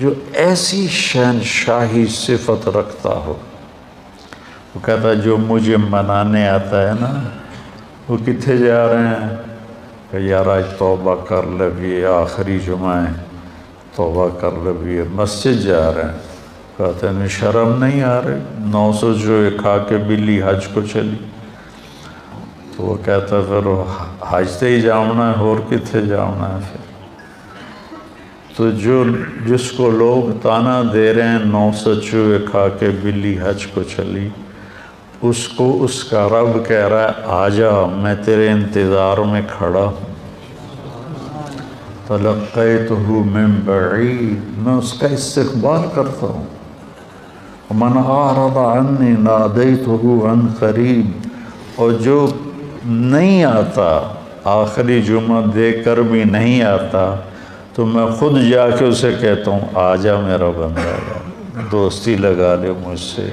جو ایسی شہنشاہی صفت رکھتا ہو. وہ کہتا ہے جو مجھے منانے آتا ہے نا وہ کتنے جا رہے ہیں کہ یار آج توبہ کر لے بھی آخری جمعہ ہے توبہ کر لے بھی مسجد جا رہے ہیں. کہتے ہیں شرم نہیں آ رہی 900 جو کھا کے بلی حج کو چلی. تو وہ کہتا ہے پھر حج تے ہی جاؤنا ہے اور کتنے جاؤنا ہے پھر. تو جس کو لوگ تانا دے رہے ہیں 900 چوہے کھا کے بلی حج کو چلی اس کو اس کا رب کہہ رہا ہے آجا میں تیرے انتظار میں کھڑا ہوں. تلقیتہ من بعید میں اس کا استقبال کرتا ہوں. من اعرض عنی نادیتہ عن قریب اور جو نہیں آتا آخری جمعہ دیکھ کر بھی نہیں آتا تو میں خود جا کے اسے کہتا ہوں آجا میرا بندہ دوستی لگا لے مجھ سے.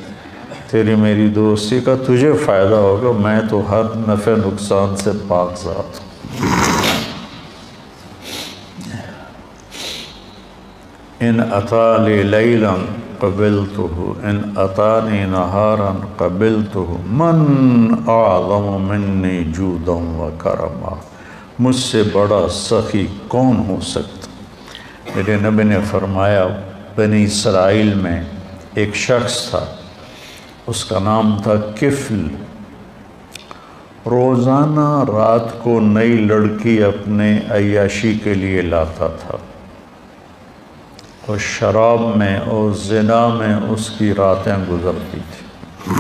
تیری میری دوستی کا تجھے فائدہ ہوگا میں تو ہر نفع نقصان سے پاک ذات ہوں. ان اتالی لیلا قبلتہ ان اتانی نہارا قبلتہ من اعظم منی جودا و کرما. مجھ سے بڑا سخی کون ہو سکتا. میرے نبی نے فرمایا بنی اسرائیل میں ایک شخص تھا اس کا نام تھا کفل. روزانہ رات کو نئی لڑکی اپنے عیاشی کے لیے لاتا تھا اور شراب میں اور زنا میں اس کی راتیں گزرتی تھی.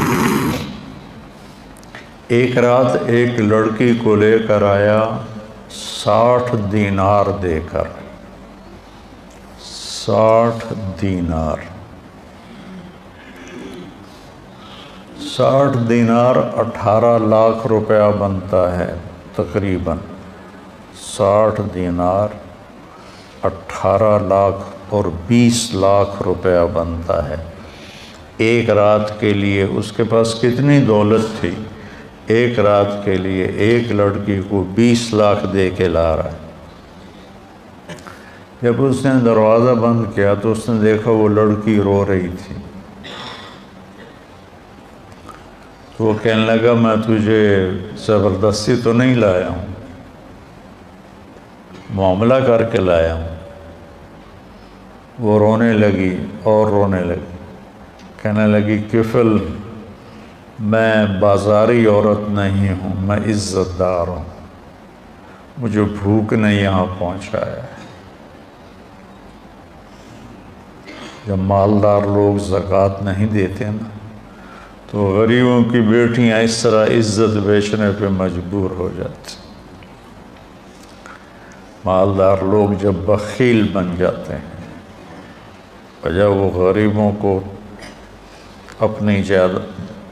ایک رات ایک لڑکی کو لے کر آیا 60 دینار دے کر. 60 دینار 60 دینار 18 لاکھ روپیہ بنتا ہے تقریباً. 60 دینار 18 لاکھ اور 20 لاکھ روپیہ بنتا ہے. ایک رات کے لیے اس کے پاس کتنی دولت تھی ایک رات کے لیے ایک لڑکی کو 20 لاکھ دے کے لا رہا ہے. جب اس نے دروازہ بند کیا تو اس نے دیکھا وہ لڑکی رو رہی تھی. تو وہ کہنے لگا میں تجھے زبردستی تو نہیں لایا ہوں معاملہ کر کے لایا ہوں. وہ رونے لگی اور رونے لگی. کہنے لگی کفل میں بازاری عورت نہیں ہوں میں عزت دار ہوں. مجھے بھوک نے یہاں پہنچایا ہے. جب مالدار لوگ زکوٰۃ نہیں دیتے نا تو غریبوں کی بیٹیاں اس طرح عزت بیچنے پہ مجبور ہو جاتی. مالدار لوگ جب بخیل بن جاتے ہیں اور جب وہ غریبوں کو اپنی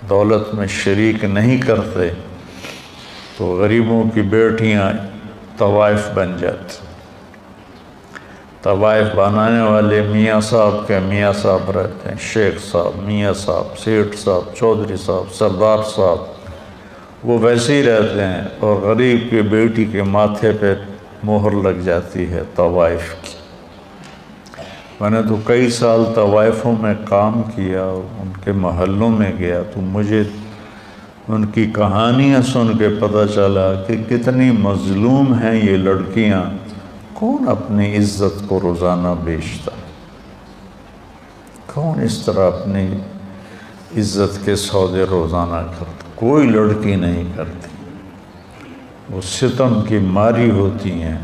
دولت میں شریک نہیں کرتے تو غریبوں کی بیٹیاں طوائف بن جاتی. طوائف بنانے والے میاں صاحب کے میاں صاحب رہتے ہیں شیخ صاحب میاں صاحب سیٹھ صاحب چودھری صاحب سردار صاحب وہ ویسے ہی رہتے ہیں اور غریب کی بیٹی کے ماتھے پہ مہر لگ جاتی ہے طوائف کی. میں نے تو کئی سال طوائفوں میں کام کیا اور ان کے محلوں میں گیا تو مجھے ان کی کہانیاں سن کے پتہ چلا کہ کتنی مظلوم ہیں یہ لڑکیاں. کون اپنی عزت کو روزانہ بیچتا کون اس طرح اپنی عزت کے سودے روزانہ کرتا. کوئی لڑکی نہیں کرتی. وہ ستم کی ماری ہوتی ہیں.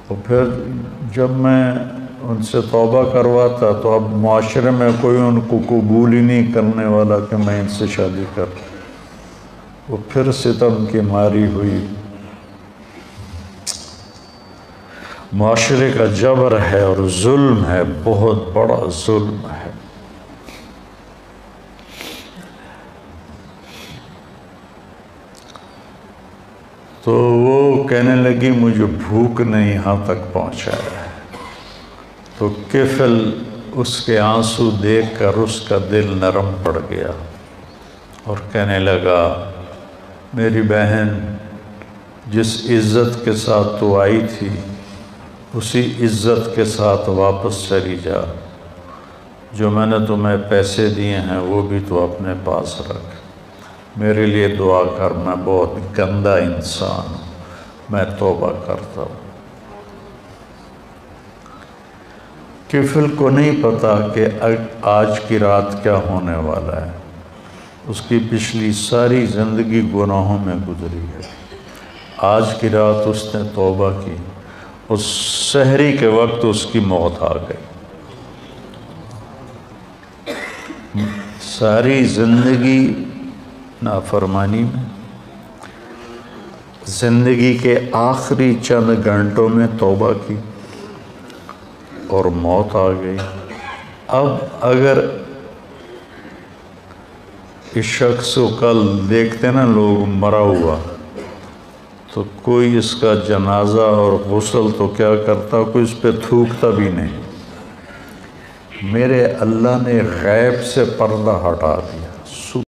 اور پھر جب میں ان سے توبہ کرواتا تو اب معاشرے میں کوئی ان کو قبول ہی نہیں کرنے والا کہ میں ان سے شادی کر. وہ پھر ستم کی ماری ہوئی. معاشرے کا جبر ہے اور ظلم ہے بہت بڑا ظلم ہے. تو وہ کہنے لگی مجھے بھوک نے یہاں تک پہنچایا ہے. تو کفل اس کے آنسو دیکھ کر اس کا دل نرم پڑ گیا اور کہنے لگا میری بہن جس عزت کے ساتھ تو آئی تھی اسی عزت کے ساتھ واپس چلی جا، جو میں نے تمہیں پیسے دیے ہیں وہ بھی تو اپنے پاس رکھ، میرے لیے دعا کر، میں بہت گندا انسان ہوں، میں توبہ کرتا ہوں۔ کفل کو نہیں پتا کہ آج کی رات کیا ہونے والا ہے، اس کی پچھلی ساری زندگی گناہوں میں گزری ہے۔ آج کی رات اس نے توبہ کی، اس سحری کے وقت اس کی موت آ گئی۔ ساری زندگی نافرمانی میں، زندگی کے آخری چند گھنٹوں میں توبہ کی اور موت آ گئی۔ اب اگر اس شخص کو کل دیکھتے نا لوگ مرا ہوا، تو کوئی اس کا جنازہ اور غسل تو کیا کرتا، کوئی اس پہ تھوکتا بھی نہیں۔ میرے اللہ نے غیب سے پردہ ہٹا دیا،